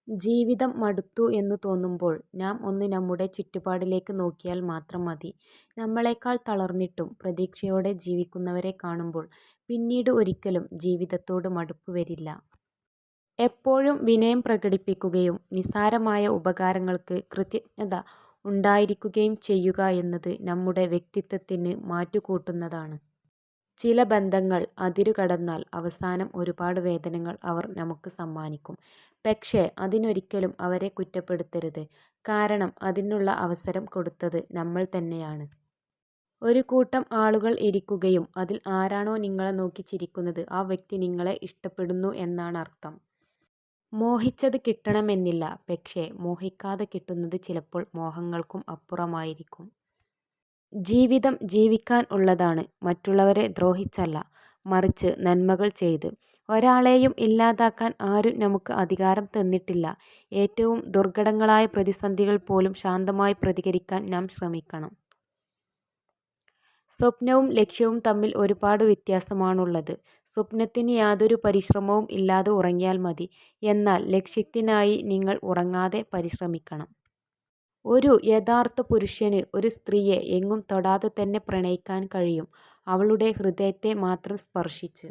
ജീവിതം മടുത്തു എന്നു തോന്നുമ്പോൾ നാം ഒന്ന് നമ്മുടെ ചുറ്റുപാടിലേക്ക് നോക്കിയാൽ മാത്രം മതി. നമ്മളെക്കാൾ തളർന്നിട്ടും പ്രതീക്ഷയോടെ ജീവിക്കുന്നവരെ കാണുമ്പോൾ പിന്നീട് ഒരിക്കലും ജീവിതത്തോട് മടുപ്പ് വരില്ല. എപ്പോഴും വിനയം പ്രകടിപ്പിക്കുകയും നിസ്സാരമായ ഉപകാരങ്ങൾക്ക് കൃതജ്ഞത ഉണ്ടായിരിക്കുകയും ചെയ്യുക എന്നത് നമ്മുടെ വ്യക്തിത്വത്തിന് മാറ്റുകൂട്ടുന്നതാണ്. ചില ബന്ധങ്ങൾ അതിരുകടന്നാൽ അവസാനം ഒരുപാട് വേദനകൾ അവർ നമുക്ക് സമ്മാനിക്കും. പക്ഷേ അതിനൊരിക്കലും അവരെ കുറ്റപ്പെടുത്തരുത്. കാരണം അതിനുള്ള അവസരം കൊടുത്തത് നമ്മൾ തന്നെയാണ്. ഒരു കൂട്ടം ആളുകൾ ഇരിക്കുകയും അതിൽ ആരാണോ നിങ്ങളെ നോക്കി ചിരിക്കുന്നത് ആ വ്യക്തി നിങ്ങളെ ഇഷ്ടപ്പെടുന്നു എന്നാണ് അർത്ഥം. മോഹിച്ചത് കിട്ടണമെന്നില്ല, പക്ഷേ മോഹിക്കാതെ കിട്ടുന്നത് ചിലപ്പോൾ മോഹങ്ങൾക്കും അപ്പുറമായിരിക്കും. ജീവിതം ജീവിക്കാൻ ഉള്ളതാണ്, മറ്റുള്ളവരെ ദ്രോഹിച്ചല്ല, മറിച്ച് നന്മകൾ ചെയ്ത്. ഒരാളെയും ഇല്ലാതാക്കാൻ ആരും നമുക്ക് അധികാരം തന്നിട്ടില്ല. ഏറ്റവും ദുർഘടങ്ങളായ പ്രതിസന്ധികൾ പോലും ശാന്തമായി പ്രതികരിക്കാൻ നാം ശ്രമിക്കണം. സ്വപ്നവും ലക്ഷ്യവും തമ്മിൽ ഒരുപാട് വ്യത്യാസമാണുള്ളത്. സ്വപ്നത്തിന് യാതൊരു പരിശ്രമവും ഇല്ലാതെ ഉറങ്ങിയാൽ മതി, എന്നാൽ ലക്ഷ്യത്തിനായി നിങ്ങൾ ഉറങ്ങാതെ പരിശ്രമിക്കണം. ഒരു യഥാർത്ഥ പുരുഷന് ഒരു സ്ത്രീയെ എങ്ങും തൊടാതെ തന്നെ പ്രണയിക്കാൻ കഴിയും, അവളുടെ ഹൃദയത്തെ മാത്രം സ്പർശിച്ച്.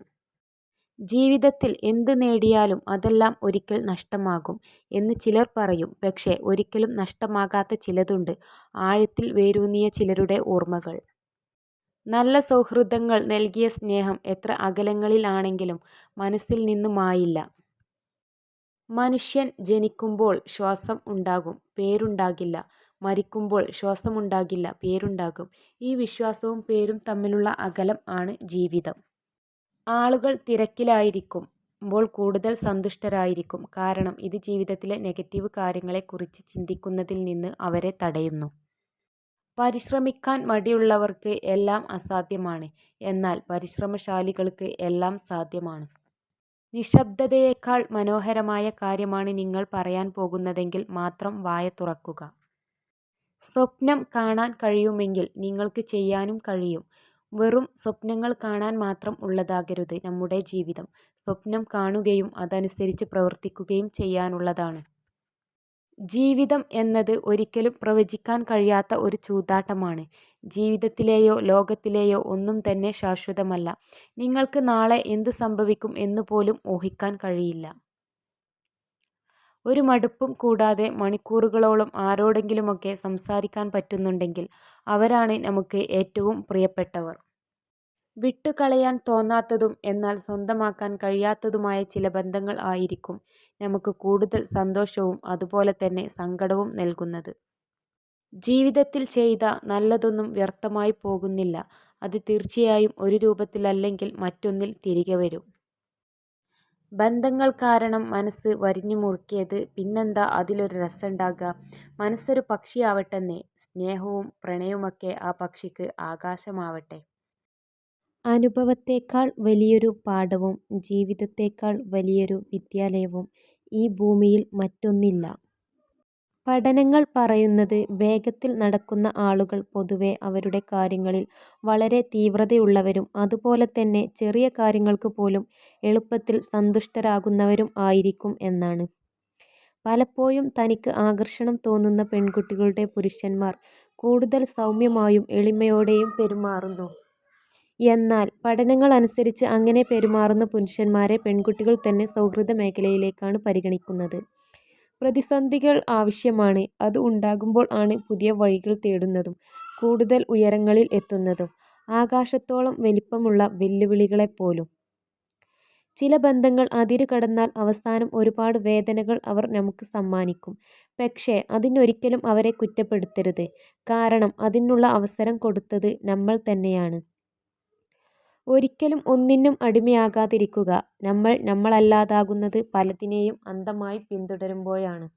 ജീവിതത്തിൽ എന്ത് നേടിയാലും അതെല്ലാം ഒരിക്കൽ നഷ്ടമാകും എന്ന് ചിലർ പറയും. പക്ഷേ ഒരിക്കലും നഷ്ടമാകാത്ത ചിലതുണ്ട്, ആഴത്തിൽ വേരൂന്നിയ ചിലരുടെ ഓർമ്മകൾ. നല്ല സൗഹൃദങ്ങൾ നൽകിയ സ്നേഹം എത്ര അകലങ്ങളിലാണെങ്കിലും മനസ്സിൽ നിന്ന് മായില്ല. മനുഷ്യൻ ജനിക്കുമ്പോൾ ശ്വാസം ഉണ്ടാകും, പേരുണ്ടാകില്ല. മരിക്കുമ്പോൾ ശ്വാസമുണ്ടാകില്ല, പേരുണ്ടാകും. ഈ വിശ്വാസവും പേരും തമ്മിലുള്ള അകലം ആണ് ജീവിതം. ആളുകൾ തിരക്കിലായിരിക്കുമ്പോൾ കൂടുതൽ സന്തുഷ്ടരായിരിക്കും. കാരണം ഇത് ജീവിതത്തിലെ നെഗറ്റീവ് കാര്യങ്ങളെക്കുറിച്ച് ചിന്തിക്കുന്നതിൽ നിന്ന് അവരെ തടയുന്നു. പരിശ്രമിക്കാൻ മടിയുള്ളവർക്ക് എല്ലാം അസാധ്യമാണ്, എന്നാൽ പരിശ്രമശാലികൾക്ക് എല്ലാം സാധ്യമാണ്. നിശബ്ദതയേക്കാൾ മനോഹരമായ കാര്യമാണ് നിങ്ങൾ പറയാൻ പോകുന്നതെങ്കിൽ മാത്രം വായ തുറക്കുക. സ്വപ്നം കാണാൻ കഴിയുമെങ്കിൽ നിങ്ങൾക്ക് ചെയ്യാനും കഴിയും. വെറും സ്വപ്നങ്ങൾ കാണാൻ മാത്രം ഉള്ളതാകരുത് നമ്മുടെ ജീവിതം. സ്വപ്നം കാണുകയും അതനുസരിച്ച് പ്രവർത്തിക്കുകയും ചെയ്യാനുള്ളതാണ്. ജീവിതം എന്നത് ഒരിക്കലും പ്രവചിക്കാൻ കഴിയാത്ത ഒരു ചൂതാട്ടമാണ്. ജീവിതത്തിലെയോ ലോകത്തിലെയോ ഒന്നും തന്നെ ശാശ്വതമല്ല. നിങ്ങൾക്ക് നാളെ എന്ത് സംഭവിക്കും എന്ന് പോലും ഊഹിക്കാൻ കഴിയില്ല. ഒരു മടുപ്പും കൂടാതെ മണിക്കൂറുകളോളം ആരോടെങ്കിലുമൊക്കെ സംസാരിക്കാൻ പറ്റുന്നുണ്ടെങ്കിൽ അവരാണ് നമുക്ക് ഏറ്റവും പ്രിയപ്പെട്ടവർ. വിട്ടുകളയാൻ തോന്നാത്തതും എന്നാൽ സ്വന്തമാക്കാൻ കഴിയാത്തതുമായ ചില ബന്ധങ്ങൾ ആയിരിക്കും നമുക്ക് കൂടുതൽ സന്തോഷവും അതുപോലെ തന്നെ സങ്കടവും നൽകുന്നത്. ജീവിതത്തിൽ ചെയ്ത നല്ലതൊന്നും വ്യർത്ഥമായി പോകുന്നില്ല. അത് തീർച്ചയായും ഒരു രൂപത്തിലല്ലെങ്കിൽ മറ്റൊന്നിൽ തിരികെ വരും. ബന്ധങ്ങൾ കാരണം മനസ്സ് വരിഞ്ഞു മുറുക്കിയത് പിന്നെന്താ അതിലൊരു രസമുണ്ടാകുക. മനസ്സൊരു പക്ഷിയാവട്ടെന്നേ. സ്നേഹവും പ്രണയവുമൊക്കെ ആ പക്ഷിക്ക് ആകാശമാവട്ടെ. അനുഭവത്തേക്കാൾ വലിയൊരു പാഠവും ജീവിതത്തേക്കാൾ വലിയൊരു വിദ്യാലയവും ഈ ഭൂമിയിൽ മറ്റൊന്നില്ല. പഠനങ്ങൾ പറയുന്നത് വേഗത്തിൽ നടക്കുന്ന ആളുകൾ പൊതുവെ അവരുടെ കാര്യങ്ങളിൽ വളരെ തീവ്രതയുള്ളവരും അതുപോലെ തന്നെ ചെറിയ കാര്യങ്ങൾക്ക് പോലും എളുപ്പത്തിൽ സന്തുഷ്ടരാകുന്നവരും ആയിരിക്കും എന്നാണ്. പലപ്പോഴും തനിക്ക് ആകർഷണം തോന്നുന്ന പെൺകുട്ടികളുടെ പുരുഷന്മാർ കൂടുതൽ സൗമ്യമായും എളിമയോടെയും പെരുമാറുന്നു. എന്നാൽ പഠനങ്ങൾ അനുസരിച്ച് അങ്ങനെ പെരുമാറുന്ന പുരുഷന്മാരെ പെൺകുട്ടികൾ തന്നെ സൗഹൃദ മേഖലയിലേക്കാണ് പരിഗണിക്കുന്നത്. പ്രതിസന്ധികൾ ആവശ്യമാണ്. അത് ഉണ്ടാകുമ്പോൾ ആണ് പുതിയ വഴികൾ തേടുന്നതും കൂടുതൽ ഉയരങ്ങളിൽ എത്തുന്നതും. ആകാശത്തോളം വലിപ്പമുള്ള വെല്ലുവിളികളെപ്പോലും. ചില ബന്ധങ്ങൾ അതിരു കടന്നാൽ അവസാനം ഒരുപാട് വേദനകൾ അവർ നമുക്ക് സമ്മാനിക്കും. പക്ഷേ അതിനൊരിക്കലും അവരെ കുറ്റപ്പെടുത്തരുത്. കാരണം അതിനുള്ള അവസരം കൊടുത്തത് നമ്മൾ തന്നെയാണ്. ഒരിക്കലും ഒന്നിനും അടിമയാകാതിരിക്കുക. നമ്മൾ നമ്മളല്ലാതാകുന്നത് പലതിനെയും അന്ധമായി പിന്തുടരുമ്പോഴാണ്.